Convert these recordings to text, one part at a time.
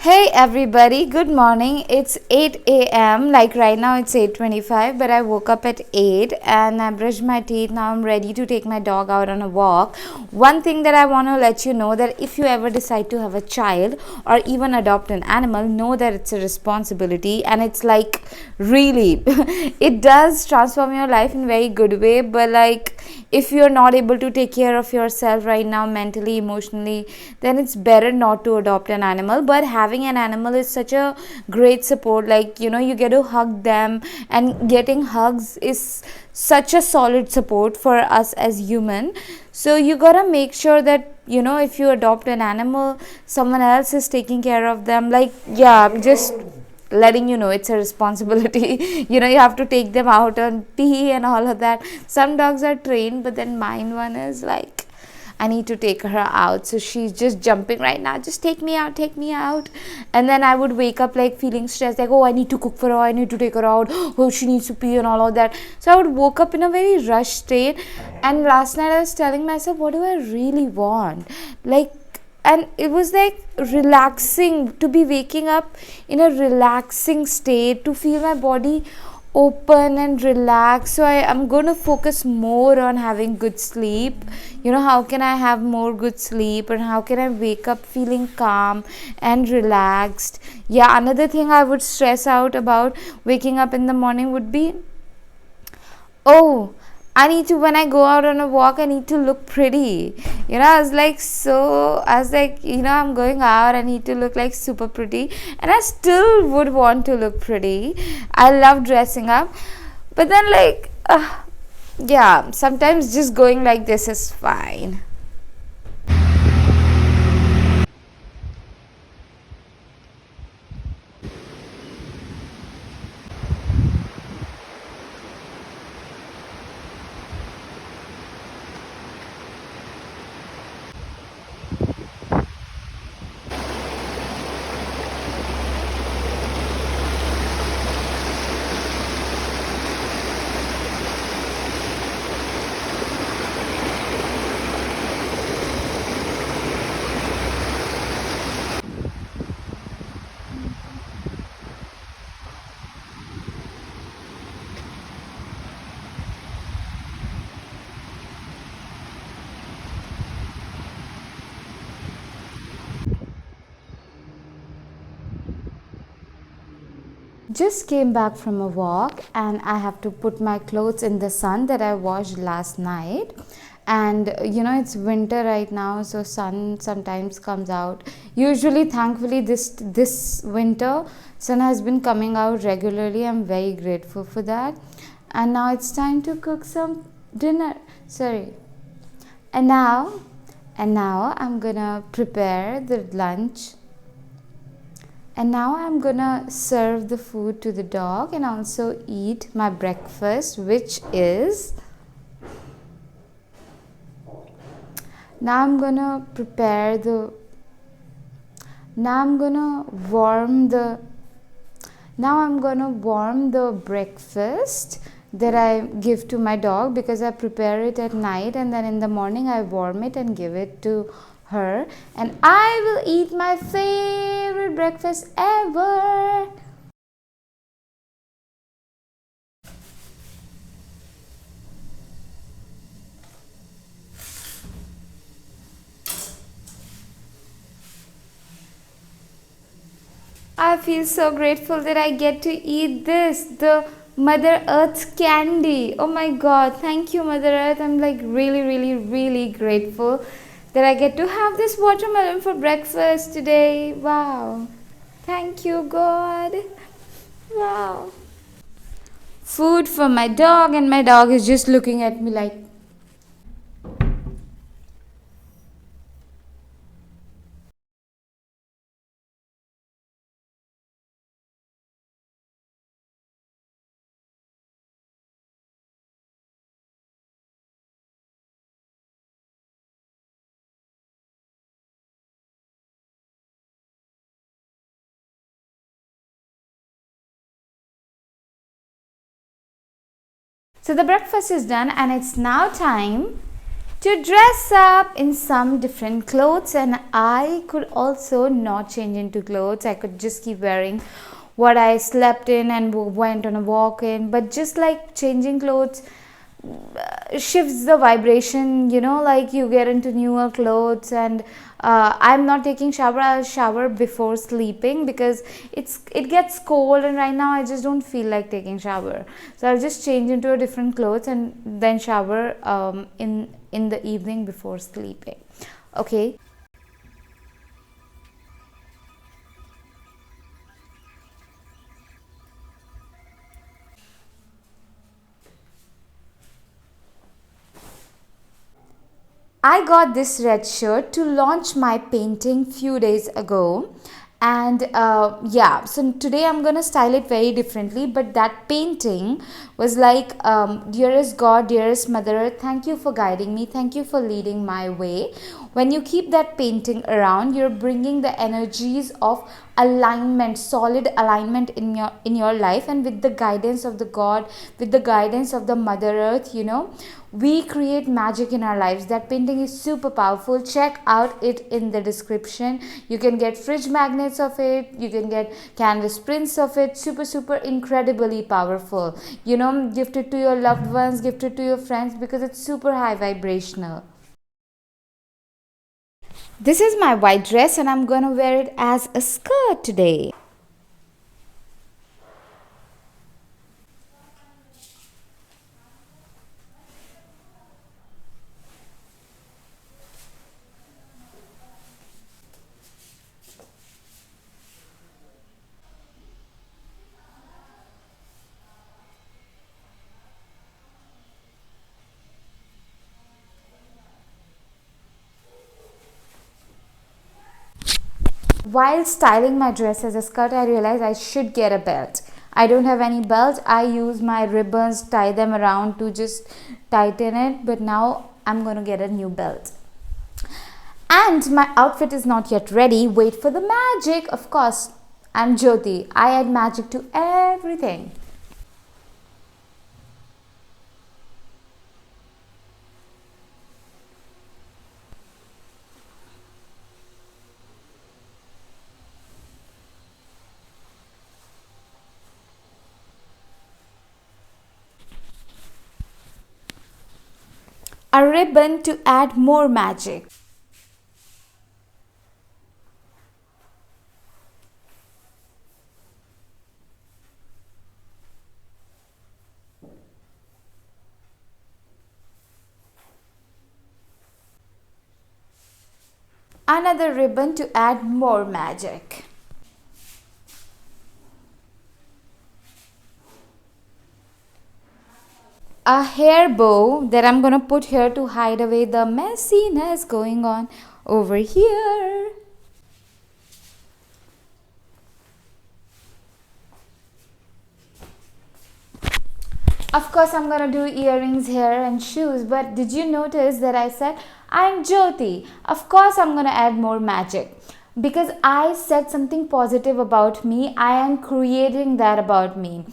Hey everybody, good morning. It's 8 a.m. Like right now it's 8:25, but I woke up at 8 and I brushed my teeth. Now I'm ready to take my dog out on a walk. One thing that I want to let you know that if you ever decide to have a child or even adopt an animal, know that it's a responsibility and it's like really it does transform your life in very good way, but like if you're not able to take care of yourself right now mentally, emotionally, then it's better not to adopt an animal. But having an animal is such a great support, like you get to hug them, and getting hugs is such a solid support for us as human. So you gotta make sure that if you adopt an animal, someone else is taking care of them. Like, yeah, I'm just letting you know it's a responsibility. You have to take them out on pee and all of that. Some dogs are trained, but then mine one is like, I need to take her out, so she's just jumping right now, just take me out, take me out. And then I would wake up like feeling stressed, like, oh, I need to cook for her, I need to take her out, oh, she needs to pee and all of that. So I would woke up in a very rushed state. And last night I was telling myself, what do I really want? Like, and it was like relaxing to be waking up in a relaxing state, to feel my body open and relaxed. So I'm going to focus more on having good sleep. How can I have more good sleep, and how can I wake up feeling calm and relaxed? Yeah, another thing I would stress out about waking up in the morning would be, oh, I need to, when I go out on a walk, I need to look pretty. I was like, I'm going out, I need to look like super pretty. And I still would want to look pretty. I love dressing up. But then, like, yeah, sometimes just going like this is fine. Just came back from a walk and I have to put my clothes in the sun that I washed last night. And it's winter right now, so sun sometimes comes out. Usually, thankfully, this winter sun has been coming out regularly. I'm very grateful for that. And now it's time to cook some dinner. Sorry. And now I'm gonna prepare the lunch. And now I'm gonna serve the food to the dog and also eat my breakfast, which is, now I'm gonna prepare the, now I'm gonna warm the, now I'm gonna warm the breakfast that I give to my dog, because I prepare it at night and then in the morning I warm it and give it to her, and I will eat my favorite breakfast ever. I feel so grateful that I get to eat this, the Mother Earth's candy. Oh my god, thank you, Mother Earth. I'm like really, really, really grateful that I get to have this watermelon for breakfast today. Wow. Thank you, God. Wow. Food for my dog, and my dog is just looking at me like, so the breakfast is done, and it's now time to dress up in some different clothes, and I could also not change into clothes. I could just keep wearing what I slept in and went on a walk in, but just like changing clothes shifts the vibration, like you get into newer clothes. And I'm not taking shower. I'll shower before sleeping because it gets cold, and right now I just don't feel like taking shower, so I'll just change into a different clothes and then shower in the evening before sleeping. Okay. I got this red shirt to launch my painting few days ago, and yeah, so today I'm gonna style it very differently. But that painting was like, dearest God, dearest Mother, thank you for guiding me, thank you for leading my way. When you keep that painting around, you're bringing the energies of alignment, solid alignment in your life, and with the guidance of the God, with the guidance of the Mother Earth, we create magic in our lives. That painting is super powerful. Check out it in the description. You can get fridge magnets of it, you can get canvas prints of it. Super super incredibly powerful. Gift it to your loved ones, gift it to your friends, because it's super high vibrational. This is my white dress, and I'm gonna wear it as a skirt today. While styling my dress as a skirt, I realized I should get a belt. I don't have any belt. I use my ribbons, tie them around to just tighten it, but now I'm going to get a new belt. And my outfit is not yet ready. Wait for the magic. Of course, I'm Jyoti. I add magic to everything. A ribbon to add more magic. Another ribbon to add more magic. A hair bow that I'm gonna put here to hide away the messiness going on over here. Of course, I'm gonna do earrings here and shoes, but did you notice that I said I'm Jyoti? Of course, I'm gonna add more magic because I said something positive about me. I am creating that about me.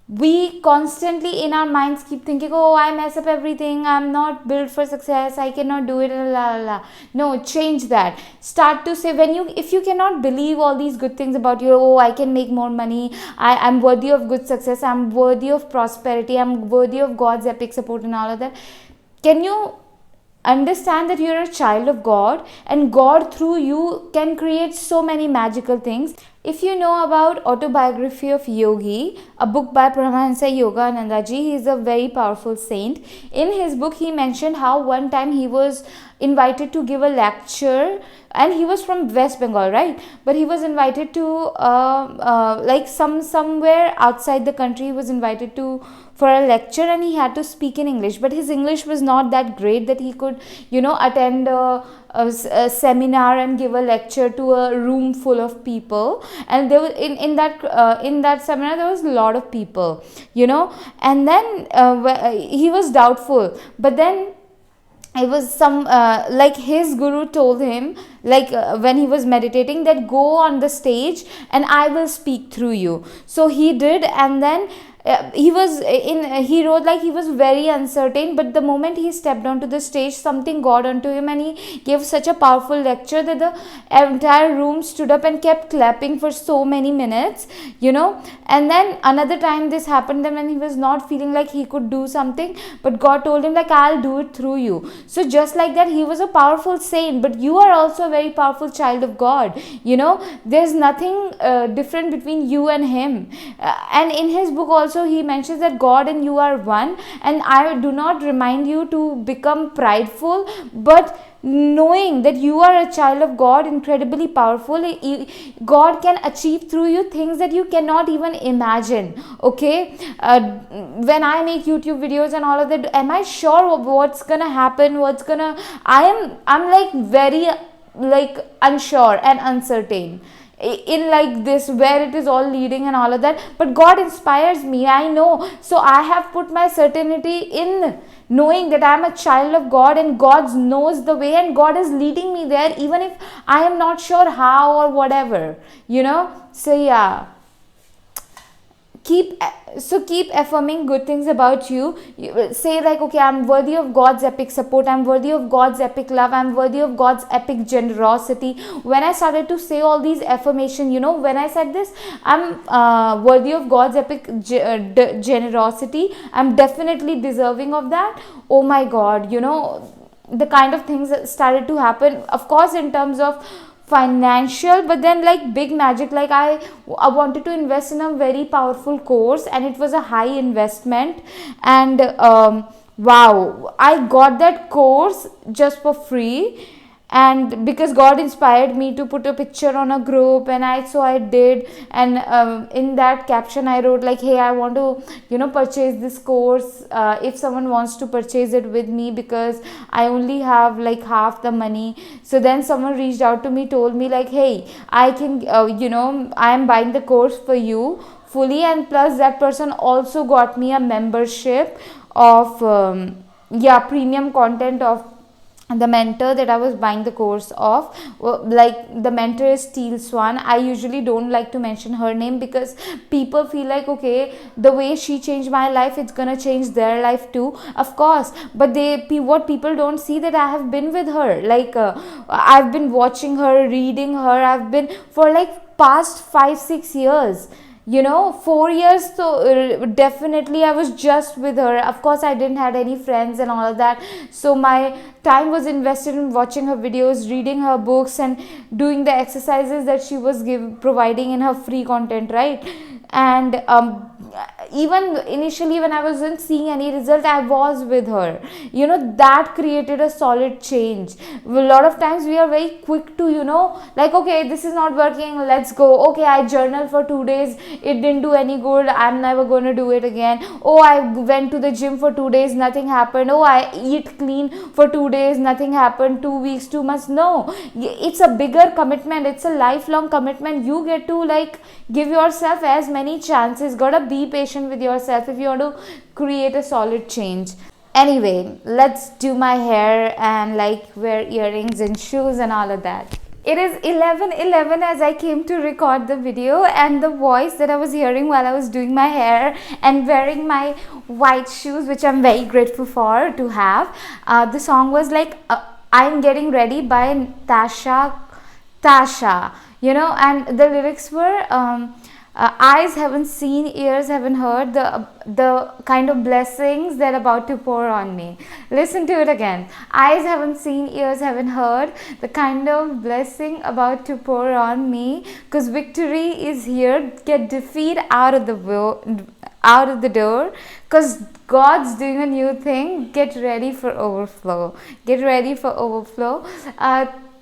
We constantly in our minds keep thinking, oh, I mess up everything, I'm not built for success, I cannot do it, la la la. No, change that. Start to say, if you cannot believe all these good things about you, oh, I can make more money, I'm worthy of good success, I'm worthy of prosperity, I'm worthy of God's epic support and all of that. Can you understand that you're a child of God, and God through you can create so many magical things? If you know about Autobiography of Yogi, a book by Paramahansa Yogananda ji, he is a very powerful saint. In his book, he mentioned how one time he was invited to give a lecture, and he was from West Bengal, right? But he was invited to like somewhere outside the country. He was invited to for a lecture, and he had to speak in English, but his English was not that great that he could attend a seminar and give a lecture to a room full of people. And there was in that seminar there was a lot of people, and then he was doubtful. But then it was some like his guru told him like when he was meditating, that go on the stage and I will speak through you. So he did, and then he wrote like he was very uncertain, but the moment he stepped onto the stage, something got onto him, and he gave such a powerful lecture that the entire room stood up and kept clapping for so many minutes, and then another time this happened, then when he was not feeling like he could do something, but God told him like, I'll do it through you. So just like that, he was a powerful saint, but you are also a very powerful child of God. There's nothing different between you and him. And in his book also he mentions that God and you are one, and I do not remind you to become prideful, but knowing that you are a child of God, incredibly powerful. God can achieve through you things that you cannot even imagine. Okay, when I make YouTube videos and all of that, am I sure of what's gonna happen, I'm like very like unsure and uncertain in like this, where it is all leading and all of that, but God inspires me, I know. So I have put my certainty in knowing that I am a child of God, and God knows the way, and God is leading me there, even if I am not sure how or whatever. So yeah, keep affirming good things about you. Say like, okay, I'm worthy of God's epic support, I'm worthy of God's epic love, I'm worthy of God's epic generosity. When I started to say all these affirmation, when I said this, I'm worthy of God's epic generosity, I'm definitely deserving of that. Oh my God, the kind of things that started to happen, of course, in terms of financial, but then like big magic. Like I wanted to invest in a very powerful course, and it was a high investment, and wow, I got that course just for free, and because God inspired me to put a picture on a group, and I did, and in that caption I wrote like, hey, I want to purchase this course, if someone wants to purchase it with me, because I only have like half the money. So then someone reached out to me, told me like, hey, I can I am buying the course for you fully, and plus that person also got me a membership of premium content of the mentor that I was buying the course of. Like the mentor is Steel Swan. I usually don't like to mention her name, because people feel like, okay, the way she changed my life, it's gonna change their life too. Of course, but what people don't see, that I have been with her, like I've been watching her, reading her, I've been for like past 5-6 years, 4 years. So definitely I was just with her. Of course, I didn't had any friends and all of that, so my time was invested in watching her videos, reading her books, and doing the exercises that she was providing in her free content, right? And even initially when I wasn't seeing any result, I was with her. That created a solid change. A lot of times we are very quick to like, okay, this is not working, let's go. Okay, I journal for 2 days, it didn't do any good, I'm never going to do it again. Oh, I went to the gym for 2 days, nothing happened. Oh, I eat clean for 2 days, nothing happened. 2 weeks, 2 months. No, it's a bigger commitment, it's a lifelong commitment. You get to like give yourself as many chances. Gotta be patient with yourself if you want to create a solid change. Anyway, let's do my hair and like wear earrings and shoes and all of that. It is 11:11 as I came to record the video, and the voice that I was hearing while I was doing my hair and wearing my white shoes, which I'm very grateful for to have, the song was like I'm Getting Ready by Tasha, and the lyrics were eyes haven't seen, ears haven't heard the kind of blessings that are about to pour on me. Listen to it again. Eyes haven't seen, ears haven't heard the kind of blessing about to pour on me, because victory is here. Get defeat out of the door, because God's doing a new thing. Get ready for overflow. Get ready for overflow.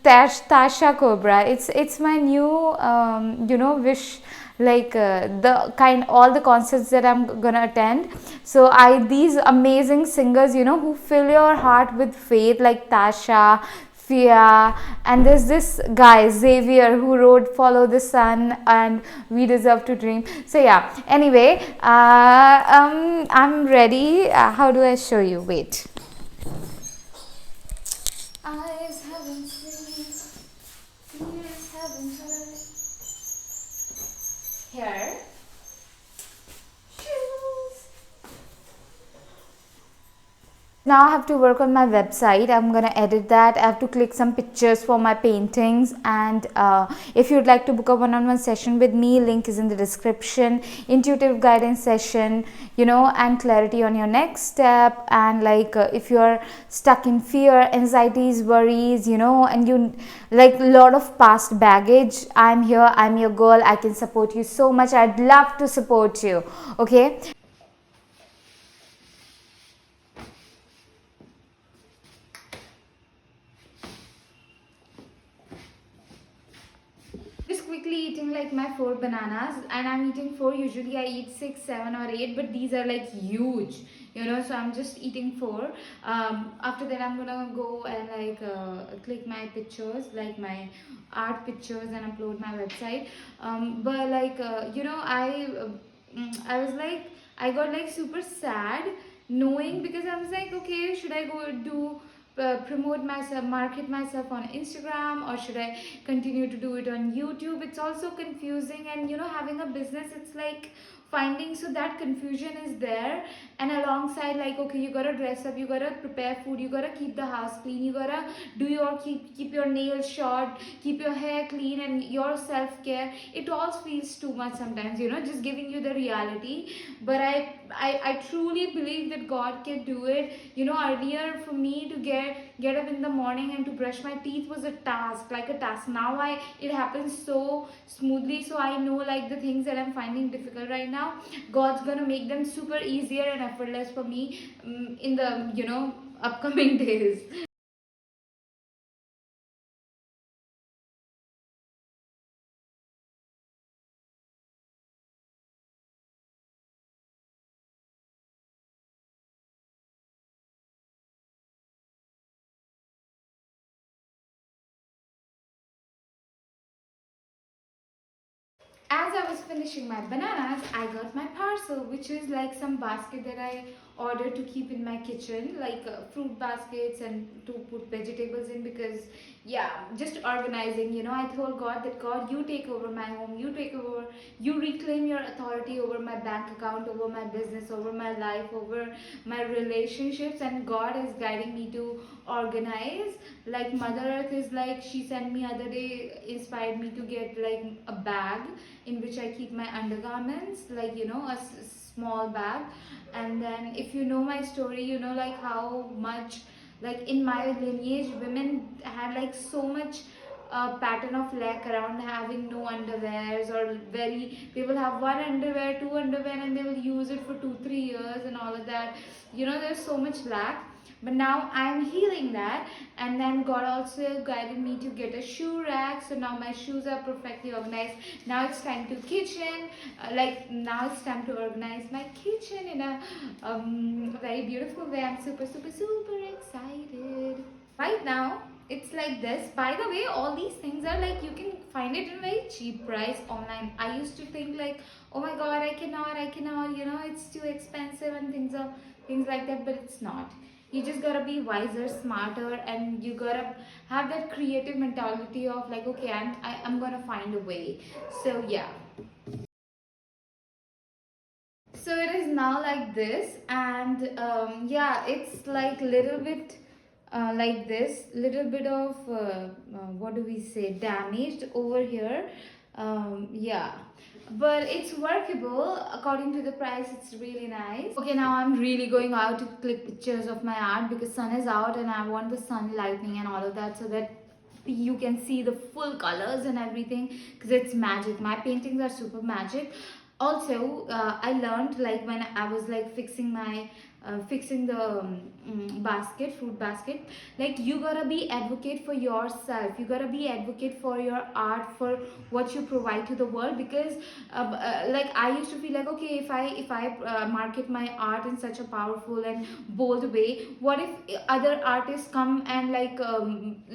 Tasha Cobra. It's my new wish, like all the concerts that I'm gonna attend. So these amazing singers, who fill your heart with faith, like Tasha, Fia, and there's this guy Xavier who wrote Follow the Sun and We Deserve to Dream. So yeah, anyway, I'm ready. How do I show you? Wait. Eyes haven't seen, Here, shoes. Now I have to work on my website. I'm gonna edit that. I have to click some pictures for my paintings. And if you'd like to book a one-on-one session with me, link is in the description. Intuitive guidance session, and clarity on your next step. And like if you're stuck in fear, anxieties, worries, and you like a lot of past baggage, I'm here. I'm your girl. I can support you so much. I'd love to support you. Okay. Just quickly eating like my 4 bananas, and I'm eating four. Usually I eat six, seven, or eight, but these are like huge, so I'm just eating four. After that, I'm gonna go and like click my pictures, like my art pictures, and upload my website. But like I was like, I got like super sad knowing, because I was like, okay, should I go do promote myself, market myself on Instagram, or should I continue to do it on YouTube? It's also confusing, and having a business, it's like finding, so that confusion is there. And alongside, like, okay, you gotta dress up, you gotta prepare food, you gotta keep the house clean, you gotta keep your nails short, keep your hair clean, and your self-care. It all feels too much sometimes, just giving you the reality. But I truly believe that God can do it. Earlier for me to get up in the morning and to brush my teeth was a task, like a task. Now I it happens so smoothly. So I know, like, the things that I'm finding difficult right now, God's gonna make them super easier and effortless for me, in the upcoming days. As I was finishing my bananas, I got my parcel, which is like some basket that I ordered to keep in my kitchen, like fruit baskets and to put vegetables in, because, yeah, just organizing. I told God that, God, you take over my home, you take over, you reclaim your authority over my bank account, over my business, over my life, over my relationships, and God is guiding me to organize. Like Mother Earth is like, she sent me other day, inspired me to get like a bag in which I keep my undergarments, like, small bag. And then, if you know my story, like how much, like, in my lineage, women had like so much pattern of lack around, having no underwears, or very, they will have one underwear, two underwear, and they will use it for 2 3 years and all of that. There's so much lack. But now I'm healing that. And then God also guided me to get a shoe rack, so now my shoes are perfectly organized. Now it's time to kitchen, like, now it's time to organize my kitchen in a very beautiful way. I'm super super super excited. Right now it's like this. By the way, all these things are like, you can find it in very cheap price online. I used to think like, oh my god, I cannot, it's too expensive, and things like that. But it's not. You just gotta be wiser, smarter, and you gotta have that creative mentality of like, okay, I'm gonna find a way. So yeah. So it is now like this. And yeah, it's like little bit like this, little bit of what do we say, damaged over here. Yeah, but it's workable. According to the price, it's really nice. Okay, now I'm really going out to click pictures of my art, because sun is out and I want the sun lightning and all of that, so that you can see the full colors and everything, because it's magic. My paintings are super magic. Also, I learned, like, when I was like fixing the basket, fruit basket, like, you gotta be advocate for yourself, you gotta be advocate for your art, for what you provide to the world. Because like, I used to feel like, okay, if I market my art in such a powerful and bold way, what if other artists come and like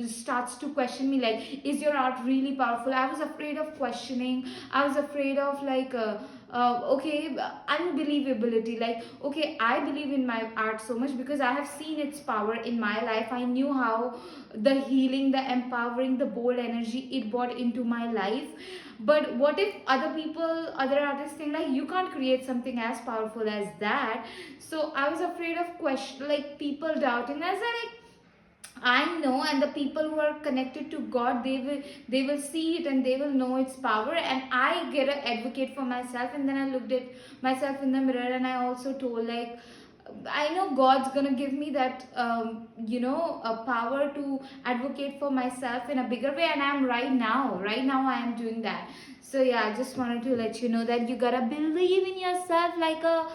starts to question me, like, is your art really powerful? I was afraid of questioning. I was afraid of like okay, unbelievability. Like, okay, I believe in my art so much because I have seen its power in my life. I knew how the healing, the empowering, the bold energy it brought into my life. But what if other people, other artists think like you can't create something as powerful as that? So I was afraid of question, like people doubting. As I like, I know, and the people who are connected to God, they will see it and they will know its power. And I get an advocate for myself, and then I looked at myself in the mirror, and I also told like, I know God's gonna give me that, a power to advocate for myself in a bigger way, and I'm right now. Right now, I am doing that. So yeah, I just wanted to let you know that you gotta believe in yourself like a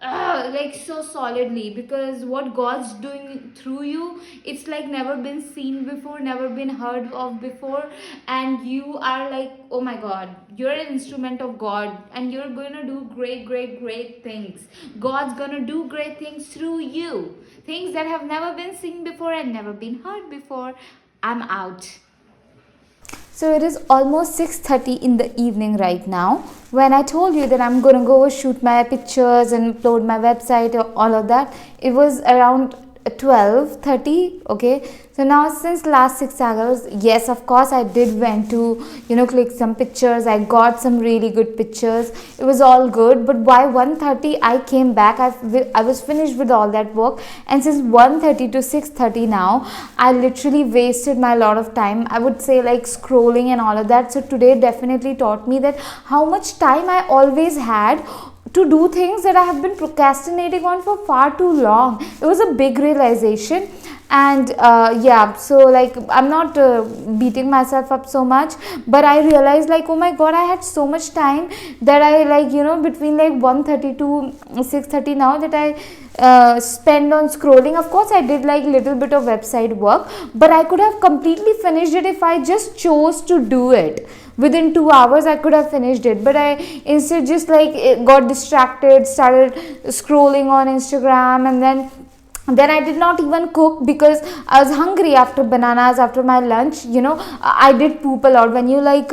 like so solidly, because what God's doing through you, it's like never been seen before, never been heard of before. And you are like, oh my God, you're an instrument of God, and you're gonna do great, great, great things. God's gonna do great things through you, things that have never been seen before and never been heard before. I'm out. So it is almost 6:30 in the evening right now. When I told you that I'm gonna go shoot my pictures and upload my website or all of that, it was around 12:30. Okay, so now since last 6 hours, yes, of course I did went to click some pictures. I got some really good pictures. It was all good, but by 1:30 I came back. I was finished with all that work, and since 1:30 to 6:30 now, I literally wasted my lot of time. I would say like scrolling and all of that. So today definitely taught me that how much time I always had to do things that I have been procrastinating on for far too long. It was a big realization. And yeah, so like I'm not beating myself up so much, but I realized like, oh my God, I had so much time that I like between like 1:30 to 6:30 now that I spend on scrolling. Of course I did like little bit of website work, but I could have completely finished it if I just chose to do it. Within 2 hours I could have finished it, but I instead just like got distracted, started scrolling on Instagram, and then I did not even cook because I was hungry after bananas, after my lunch. I did poop a lot. When you like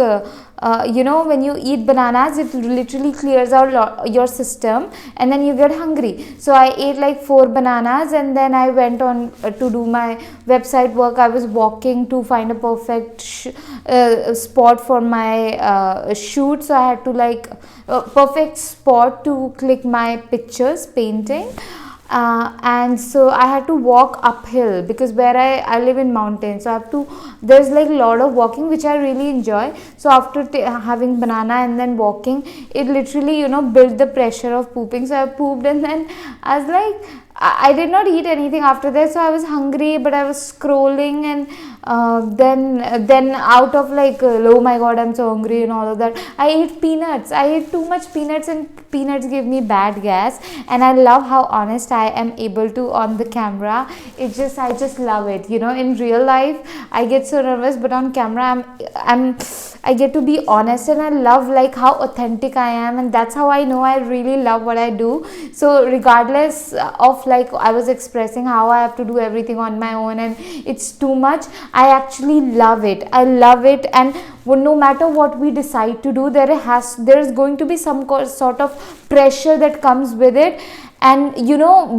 when you eat bananas, it literally clears out your system, and then you get hungry. So I ate like 4 bananas, and then I went on to do my website work. I was walking to find a perfect spot for my shoot, so I had to like perfect spot to click my pictures painting. And so I had to walk uphill because where I live in mountains, so I have to, there's like a lot of walking which I really enjoy. So after having banana and then walking, it literally built the pressure of pooping. So I pooped, and then I was like, I did not eat anything after that, so I was hungry, but I was scrolling, and then out of like oh my God, I'm so hungry and all of that, I ate peanuts. I ate too much peanuts, and peanuts give me bad gas. And I love how honest I am able to on the camera. I just love it. In real life I get so nervous, but on camera I get to be honest, and I love like how authentic I am, and that's how I know I really love what I do. So regardless of like I was expressing how I have to do everything on my own and it's too much, I actually love it. I love it. And no matter what we decide to do, there is going to be some sort of pressure that comes with it. And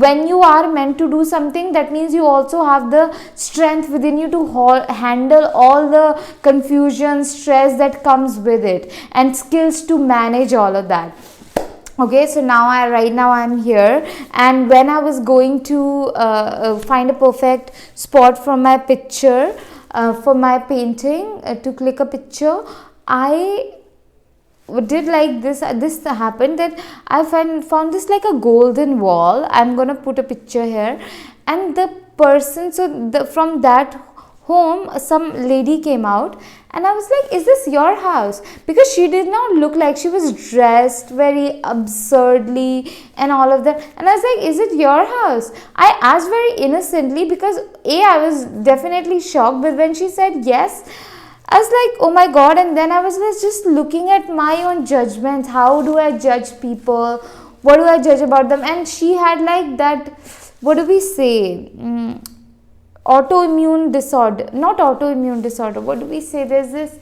when you are meant to do something, that means you also have the strength within you to handle all the confusion, stress that comes with it, and skills to manage all of that. Okay, so right now I'm here, and when I was going to find a perfect spot for my picture, for my painting, to click a picture, I did like this happened that I found this like a golden wall. I'm gonna put a picture here, and the person, from that home, some lady came out, and I was like, is this your house? Because she did not look like, she was dressed very absurdly and all of that, and I was like, is it your house? I asked very innocently because I was definitely shocked, but when she said yes, I was like, oh my God. And then I was just looking at my own judgment. How do I judge people? What do I judge about them? And she had like that, what do we say? Autoimmune disorder. Not autoimmune disorder. What do we say? There's this,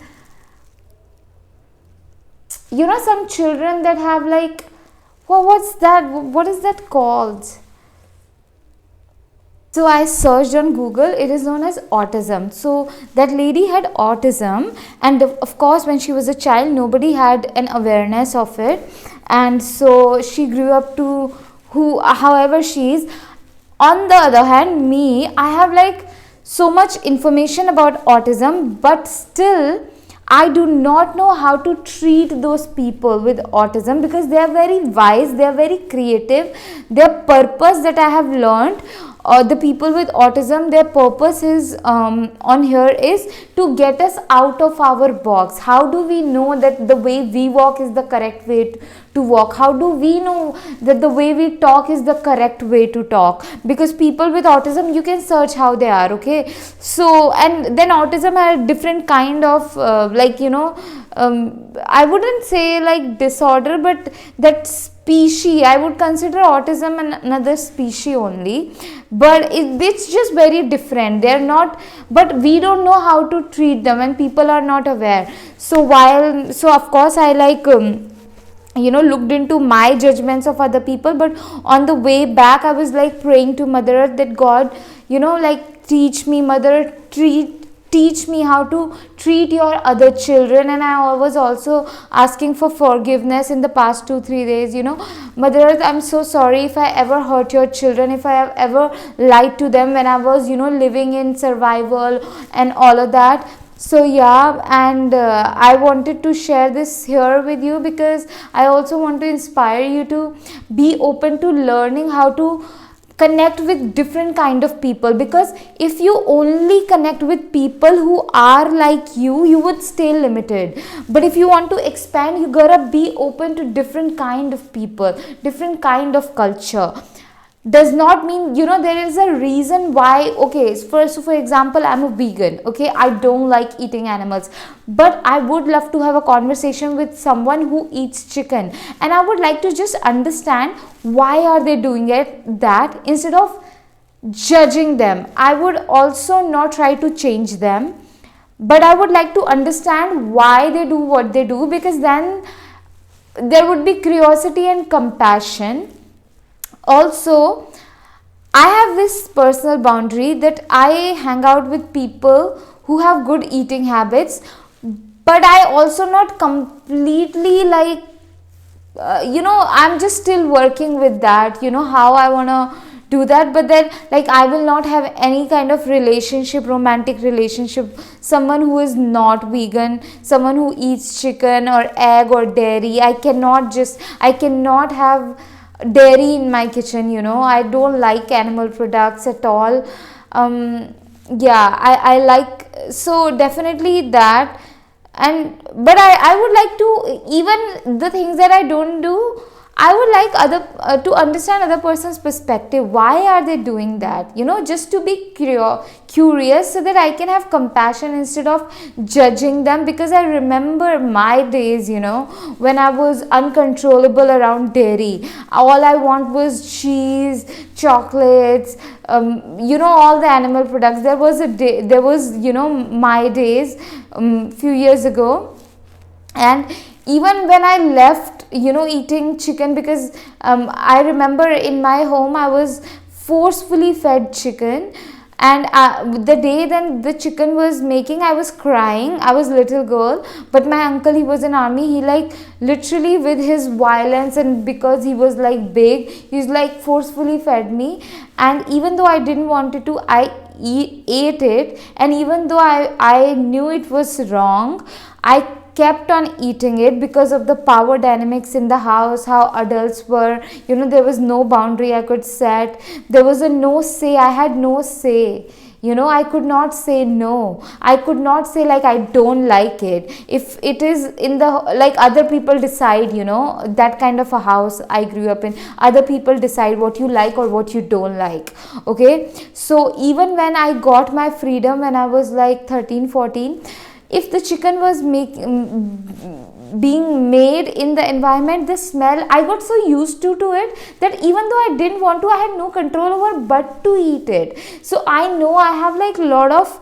some children that have like, what's that? What is that called? So I searched on Google. It is known as autism. So that lady had autism, and of course, when she was a child, nobody had an awareness of it, and so she grew up to however she is. On the other hand, me, I have like so much information about autism, but still I do not know how to treat those people with autism, because they are very wise, they are very creative. Their purpose that I have learned, the people with autism, their purpose is on here is to get us out of our box. How do we know that the way we walk is the correct way to walk? How do we know that the way we talk is the correct way to talk? Because people with autism, you can search how they are, okay? So, and then autism had different kind of I wouldn't say like disorder, but that species, I would consider autism another species only, but it's just very different. They're not, but we don't know how to treat them, and people are not aware. So of course I looked into my judgments of other people, but on the way back I was like praying to Mother Earth that God, teach me, Mother Earth, teach me how to treat your other children. And I was also asking for forgiveness in the past 2-3 days. Mother Earth, I'm so sorry if I ever hurt your children, if I have ever lied to them when I was living in survival and all of that. So yeah, and I wanted to share this here with you, because I also want to inspire you to be open to learning how to connect with different kind of people. Because if you only connect with people who are like you would stay limited. But if you want to expand, you gotta be open to different kind of people, different kind of culture. Does not mean, there is a reason why. Okay, for example, I'm a vegan, okay, I don't like eating animals, but I would love to have a conversation with someone who eats chicken, and I would like to just understand why are they doing that, instead of judging them. I would also not try to change them, but I would like to understand why they do what they do, because then there would be curiosity and compassion. Also, I have this personal boundary that I hang out with people who have good eating habits, but I also not completely I'm just still working with that, how I want to do that. But then I will not have any kind of relationship, romantic relationship, someone who is not vegan, someone who eats chicken or egg or dairy. I cannot have dairy in my kitchen. I don't like animal products at all. I like, so definitely that. And but I would like to, even the things that I don't do, I would like other to understand other person's perspective. Why are they doing that? Just to be curious, so that I can have compassion instead of judging them. Because I remember my days, when I was uncontrollable around dairy. All I want was cheese, chocolates, all the animal products. There was my days few years ago. And even when I left eating chicken, because I remember in my home I was forcefully fed chicken, and the day then the chicken was making, I was crying. I was little girl, but my uncle, he was in army, he literally with his violence, and because he was big, he's forcefully fed me. And even though I didn't want it to, I ate it. And even though I knew it was wrong, I kept on eating it, because of the power dynamics in the house, how adults were, there was no boundary I could set. There was a no say. I had no say. I could not say no. I could not say I don't like it. If it is in the, other people decide, that kind of a house I grew up in. Other people decide what you like or what you don't like. Okay. So even when I got my freedom, when I was 13-14, if the chicken was being made in the environment, the smell, I got so used to it, that even though I didn't want to, I had no control over but to eat it. So I know I have lot of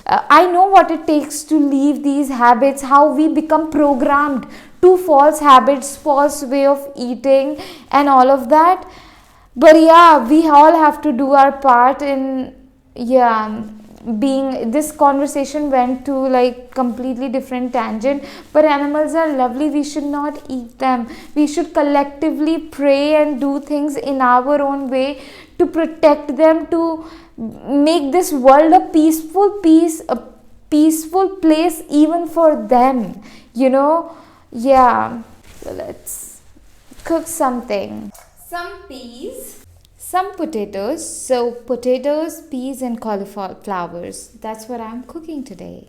I know what it takes to leave these habits, how we become programmed to false habits, false way of eating and all of that. But yeah, we all have to do our part in, yeah, being, this conversation went to like completely different tangent, but animals are lovely, we should not eat them, we should collectively pray and do things in our own way to protect them, to make this world a peaceful place even for them, you know. Yeah, so let's cook something. Some peas, some potatoes. So, potatoes, peas, and cauliflowers. That's what I'm cooking today.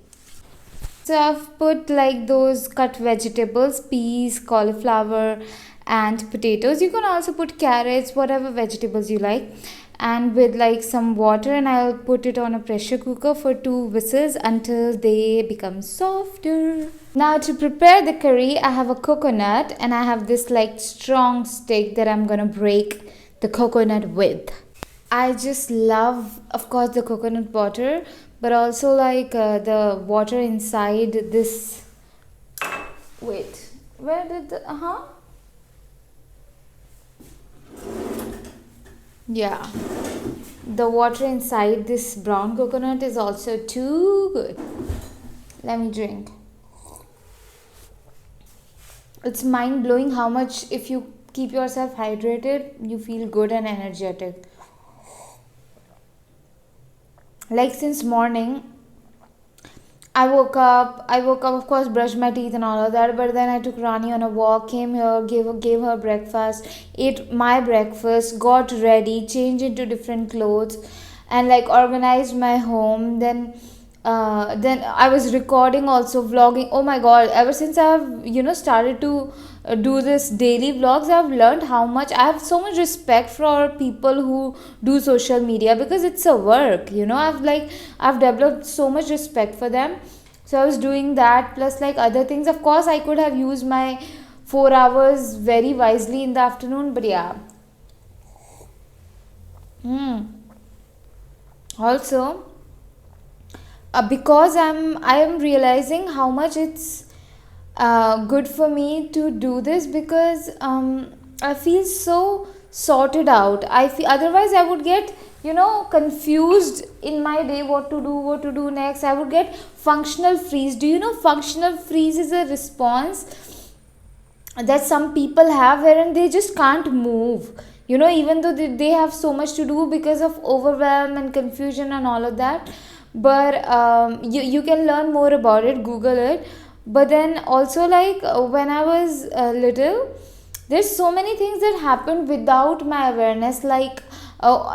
So, I've put like those cut vegetables, peas, cauliflower, and potatoes. You can also put carrots, whatever vegetables you like. And with like some water, and I'll put it on a pressure cooker for 2 whistles until they become softer. Now to prepare the curry, I have a coconut and I have this like strong stick that I'm gonna break the coconut with. I just love, of course, the coconut water, but also like the water inside this. Wait, where did the. Yeah, the water inside this brown coconut is also too good. Let me drink. It's mind blowing how much, if you keep yourself hydrated, you feel good and energetic. Like since morning, I woke up, of course, brushed my teeth and all of that, but then I took Rani on a walk, came here, gave her breakfast, ate my breakfast, got ready, changed into different clothes, and like organized my home. Then I was recording, also vlogging. Oh my god, ever since I've started to do this daily vlogs, I've learned how much I have so much respect for people who do social media, because it's a work, I've developed so much respect for them. So I was doing that, plus like other things. Of course, I could have used my 4 hours very wisely in the afternoon, but yeah. Also, because I am realizing how much it's good for me to do this, because I feel so sorted out. I feel, otherwise I would get confused in my day, what to do next. I would get functional freeze. Do you know functional freeze is a response that some people have, wherein they just can't move, even though they have so much to do because of overwhelm and confusion and all of that. But you can learn more about it, google it. But then also, like when I was little, there's so many things that happened without my awareness, like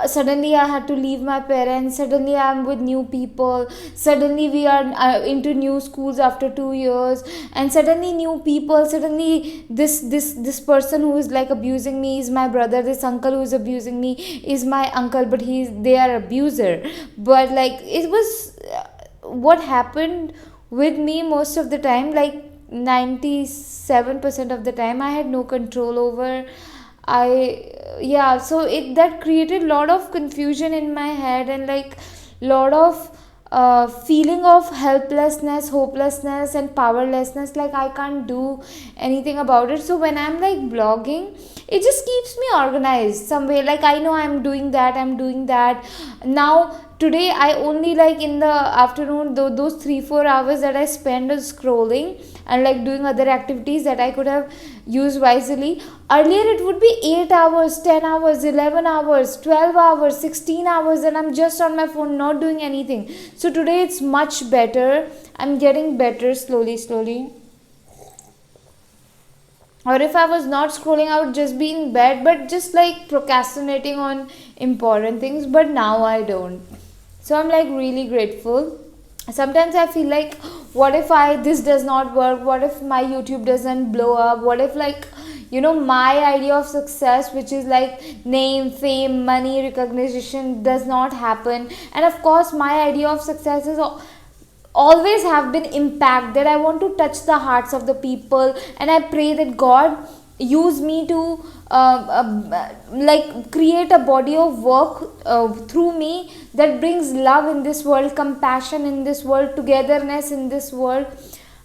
suddenly I had to leave my parents, suddenly I'm with new people, suddenly we are into new schools after 2 years, and suddenly new people, suddenly this person who is like abusing me is my brother, this uncle who is abusing me is my uncle, but they are abuser. But like it was what happened with me most of the time, like 97% of the time I had no control over. Yeah, so it that created a lot of confusion in my head, and like lot of feeling of helplessness, hopelessness, and powerlessness, like I can't do anything about it. So when I'm like blogging, it just keeps me organized some way, like I know I'm doing that now. Today I only, like in the afternoon, those 3-4 hours that I spend on scrolling and like doing other activities that I could have used wisely. Earlier it would be 8 hours, 10 hours, 11 hours, 12 hours, 16 hours, and I'm just on my phone not doing anything. So today it's much better. I'm getting better slowly. Or if I was not scrolling, I would just be in bed, but just like procrastinating on important things. But now I don't. So I'm like really grateful. Sometimes I feel like, what if this does not work? What if my YouTube doesn't blow up? What if, like, my idea of success, which is like name, fame, money, recognition, does not happen? And of course, my idea of success is always have been impact, that I want to touch the hearts of the people, and I pray that God use me to like create a body of work through me that brings love in this world, compassion in this world, togetherness in this world.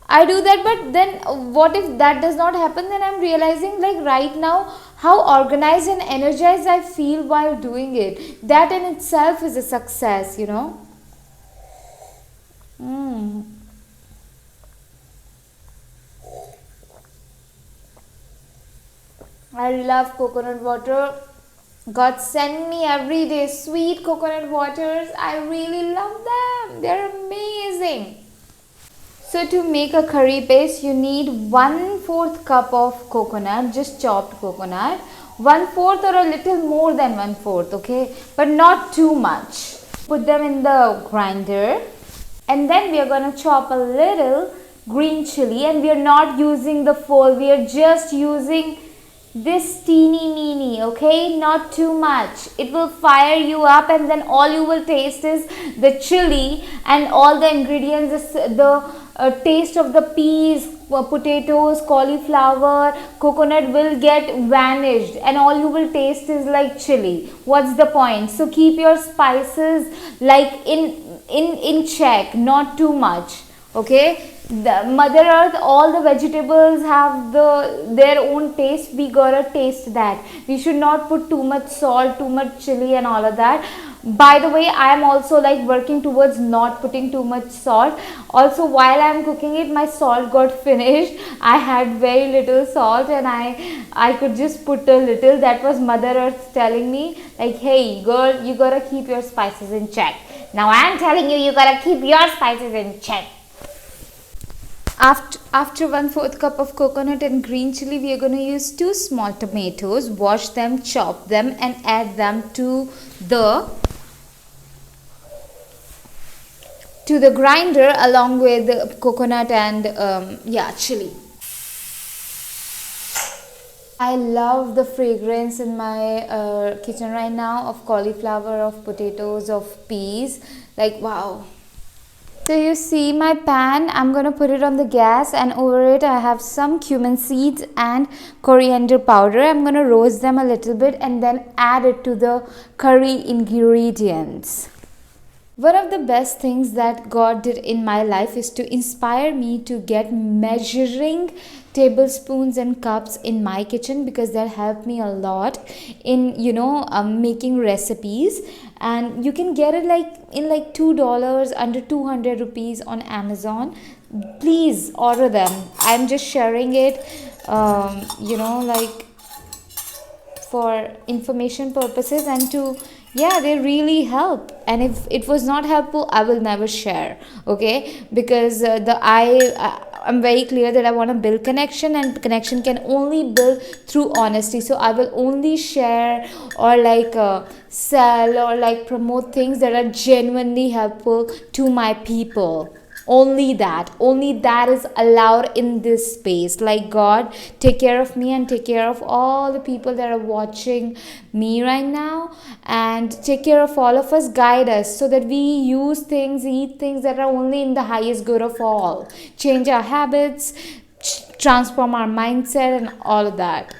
I do that. But then what if that does not happen? Then I'm realizing, like right now, how organized and energized I feel while doing it. That in itself is a success, you know. Mm. I love coconut water. God send me every day sweet coconut waters. I really love them. They're amazing. So to make a curry paste, you need 1/4 cup of coconut, just chopped coconut. 1/4 or a little more than 1/4, okay? But not too much. Put them in the grinder. And then we are going to chop a little green chili, and we are not using the full. We are just using this teeny meeny, okay, not too much. It will fire you up, and then all you will taste is the chili and all the ingredients, the taste of the peas, potatoes, cauliflower, coconut will get vanished, and all you will taste is like chili. What's the point? So keep your spices like in check, not too much, okay? The mother earth, all the vegetables have their own taste. We gotta taste that. We should not put too much salt, too much chili and all of that. By the way, I am also like working towards not putting too much salt. Also, while I am cooking it, my salt got finished. I had very little salt, and I could just put a little. That was mother earth telling me like, hey girl, you gotta keep your spices in check. Now I am telling you, you gotta keep your spices in check. After 1/4 cup of coconut and green chili, we are going to use 2 small tomatoes, wash them, chop them, and add them the to the grinder along with the coconut and yeah, chili. I love the fragrance in my kitchen right now of cauliflower, of potatoes, of peas. Like wow. So you see my pan, I'm going to put it on the gas, and over it I have some cumin seeds and coriander powder. I'm going to roast them a little bit and then add it to the curry ingredients. One of the best things that God did in my life is to inspire me to get measuring tablespoons and cups in my kitchen, because that helped me a lot in making recipes. And you can get it like in like $2, under 200 rupees on Amazon. Please order them. I'm just sharing it, like for information purposes, and to yeah, they really help. And if it was not helpful, I will never share, okay? Because I'm very clear that I want to build connection, and connection can only build through honesty. So I will only share or like sell or like promote things that are genuinely helpful to my people. Only that is allowed in this space. Like God, take care of me and take care of all the people that are watching me right now, and take care of all of us. Guide us so that we eat things that are only in the highest good of all. Change our habits, transform our mindset and all of that,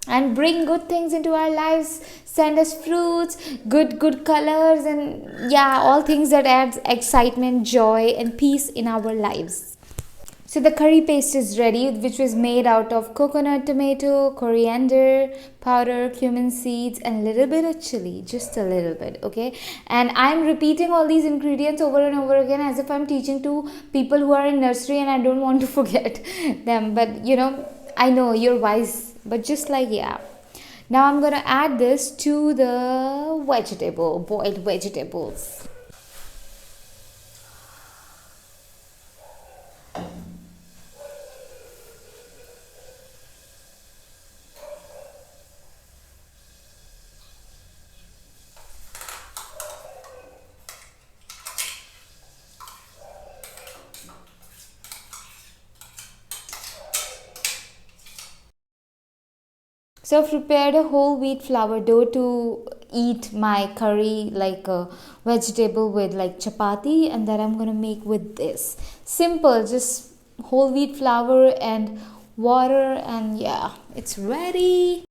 and bring good things into our lives. Send us fruits, good colors, and yeah, all things that adds excitement, joy and peace in our lives. So the curry paste is ready, which was made out of coconut, tomato, coriander powder, cumin seeds, and a little bit of chili, just a little bit, okay? And I'm repeating all these ingredients over and over again as if I'm teaching to people who are in nursery, and I don't want to forget them. But I know you're wise, but just like yeah. Now I'm gonna add this to the boiled vegetables. So I've prepared a whole wheat flour dough to eat my curry like a vegetable with like chapati, and that I'm gonna make with this. Simple, just whole wheat flour and water, and yeah, it's ready.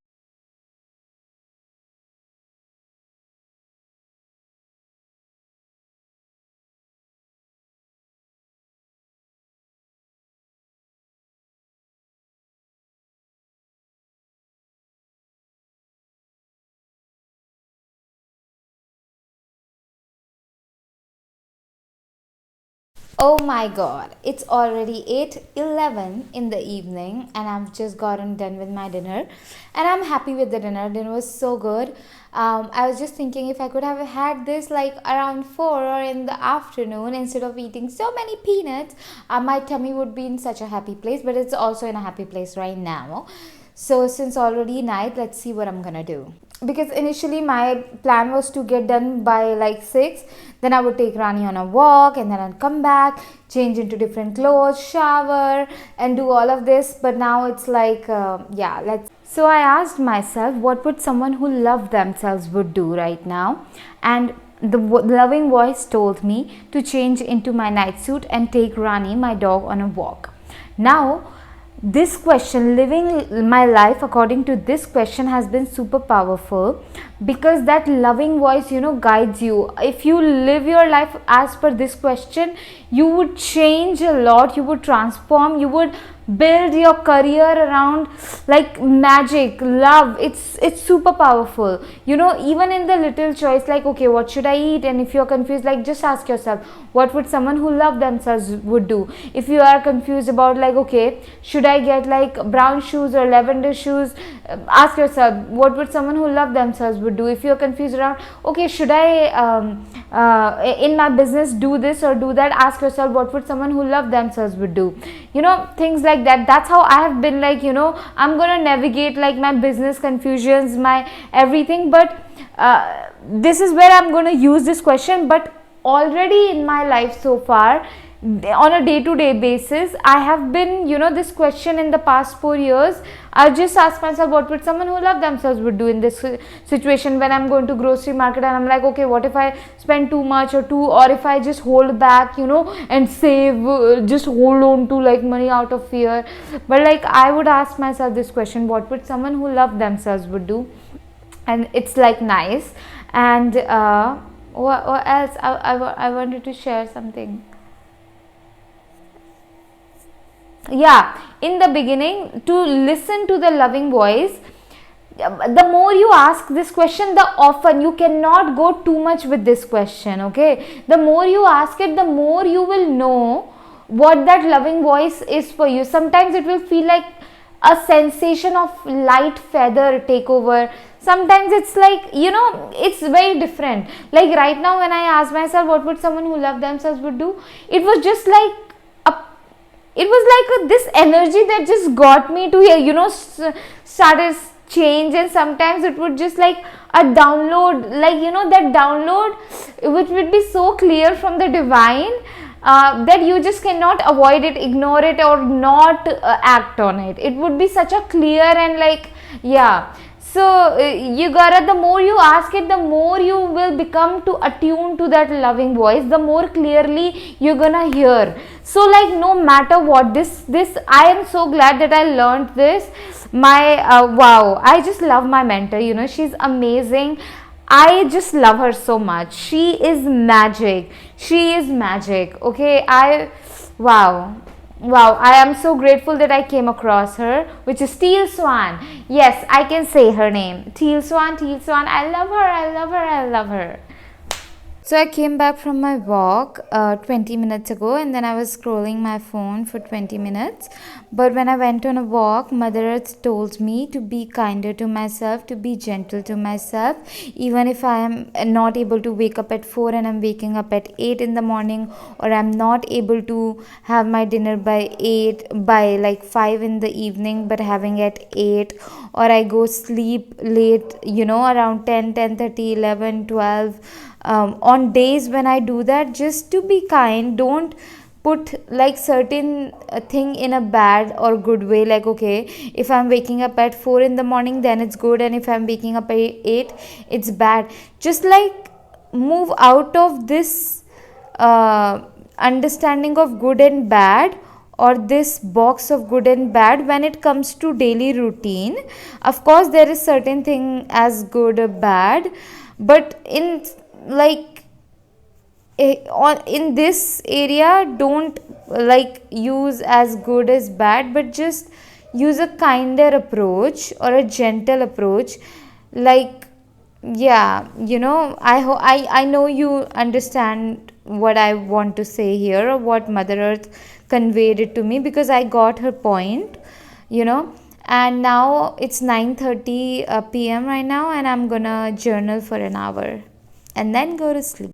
Oh my god, it's already 8:11 in the evening and I've just gotten done with my dinner and I'm happy with the dinner. Dinner was so good. I was just thinking if I could have had this like around 4 or in the afternoon instead of eating so many peanuts, my tummy would be in such a happy place, but it's also in a happy place right now. So since already night, let's see what I'm gonna do. Because initially my plan was to get done by like 6, then I would take Rani on a walk and then I'd come back, change into different clothes, shower and do all of this. But now it's like yeah, let's. So I asked myself what would someone who loved themselves would do right now, and the loving voice told me to change into my night suit and take Rani, my dog, on a walk. Now this question, living my life according to this question, has been super powerful because that loving voice, guides you. If you live your life as per this question, you would change a lot, you would transform, you would build your career around like magic. Love, it's super powerful, even in the little choice like, okay, what should I eat? And if you're confused, like, just ask yourself what would someone who loved themselves would do. If you are confused about like, okay, should I get like brown shoes or lavender shoes, ask yourself what would someone who loved themselves would do. If you're confused around, okay, should I in my business do this or do that, ask yourself what would someone who loved themselves would do. Things like that. That's how I have been like, I'm gonna navigate like my business confusions, my everything. But this is where I'm gonna use this question. But already in my life so far, on a day-to-day basis, I have been, this question in the past 4 years, I just ask myself what would someone who loved themselves would do in this situation. When I'm going to grocery market and I'm like, okay, what if I spend too much, or if I just hold back, and save, just hold on to like money out of fear. But like, I would ask myself this question, what would someone who loved themselves would do? And it's like nice. And what else? I wanted to share something. Yeah, in the beginning, to listen to the loving voice, the more you ask this question, the often, you cannot go too much with this question. Okay, the more you ask it, the more you will know what that loving voice is for you. Sometimes it will feel like a sensation of light feather take over. Sometimes it's like, it's very different. Like right now, when I ask myself what would someone who loved themselves would do, it was just like this energy that just got me to here, started change. And sometimes it would just like a download, like, that download which would be so clear from the divine, that you just cannot avoid it, ignore it, or not act on it. It would be such a clear and like, yeah. So you gotta, the more you ask it, the more you will become to attune to that loving voice, the more clearly you're gonna hear. So like, no matter what, this I am so glad that I learned this. My wow, I just love my mentor, she's amazing. I just love her so much. She is magic. Okay, wow. Wow, I am so grateful that I came across her, which is Teal Swan. Yes, I can say her name. Teal Swan. I love her. So I came back from my walk 20 minutes ago, and then I was scrolling my phone for 20 minutes. But when I went on a walk, Mother Earth told me to be kinder to myself, to be gentle to myself. Even if I am not able to wake up at 4 and I'm waking up at 8 in the morning, or I'm not able to have my dinner by like 5 in the evening, but having at 8, or I go sleep late, around 10, 10:30, 11, 12. On days when I do that, just to be kind, don't put like certain thing in a bad or good way. Like, okay, if I'm waking up at 4 in the morning, then it's good, and if I'm waking up at 8, it's bad. Just like move out of this understanding of good and bad, or this box of good and bad when it comes to daily routine. Of course, there is certain thing as good or bad, but in like in this area, don't like use as good as bad, but just use a kinder approach or a gentle approach. Like, yeah, I know you understand what I want to say here, or what Mother Earth conveyed it to me, because I got her point, you know. And now it's 9:30 p.m. right now, and I'm gonna journal for an hour and then go to sleep.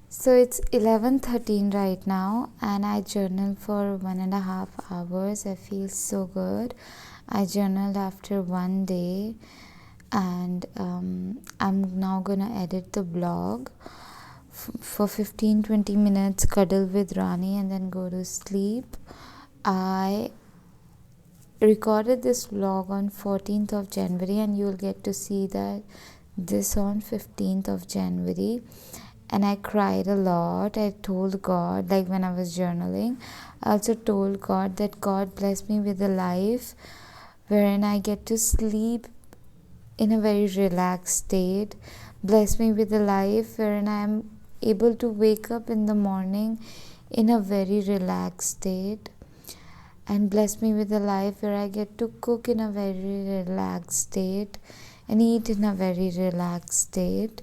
So it's 11:13 right now, and I journaled for 1.5 hours. I feel so good. I journaled after one day, and I'm now gonna edit the blog for 15-20 minutes, cuddle with Rani, and then go to sleep. I recorded this vlog on 14th of January, and you'll get to see that this on 15th of January. And I cried a lot. I told God, like when I was journaling, I also told God that God bless me with a life wherein I get to sleep in a very relaxed state. Bless me with a life wherein I am able to wake up in the morning in a very relaxed state. And bless me with a life where I get to cook in a very relaxed state and eat in a very relaxed state.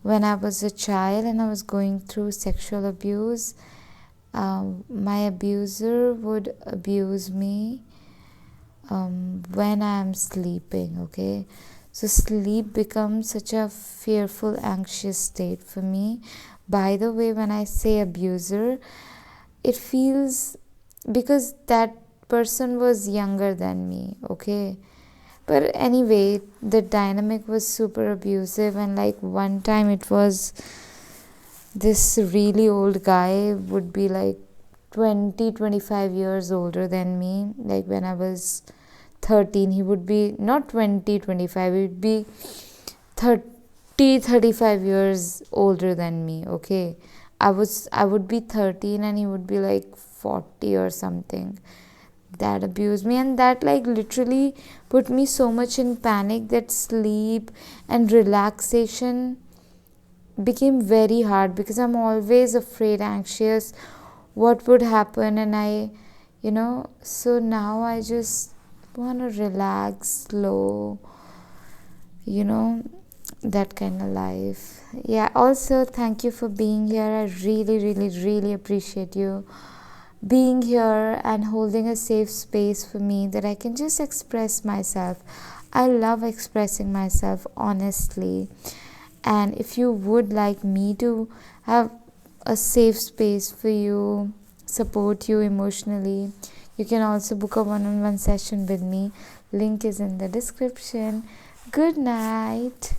When I was a child and I was going through sexual abuse, my abuser would abuse me when I am sleeping. Okay, so sleep becomes such a fearful, anxious state for me. By the way, when I say abuser, it feels, because that person was younger than me. Okay, but anyway, the dynamic was super abusive, and like one time it was this really old guy, would be like 20-25 years older than me. Like when I was 13, he would be not 20-25, he would be 30-35 years older than me. Okay, I would be 13 and he would be like 40 or something. That abused me, and that like literally put me so much in panic that sleep and relaxation became very hard, because I'm always afraid, anxious, what would happen. And so now I just want to relax, slow, you know that kind of life. Yeah, also thank you for being here. I really, really, really appreciate you being here and holding a safe space for me that I can just express myself. I love expressing myself honestly. And if you would like me to have a safe space for you, support you emotionally, you can also book a one-on-one session with me. Link is in the description. Good night.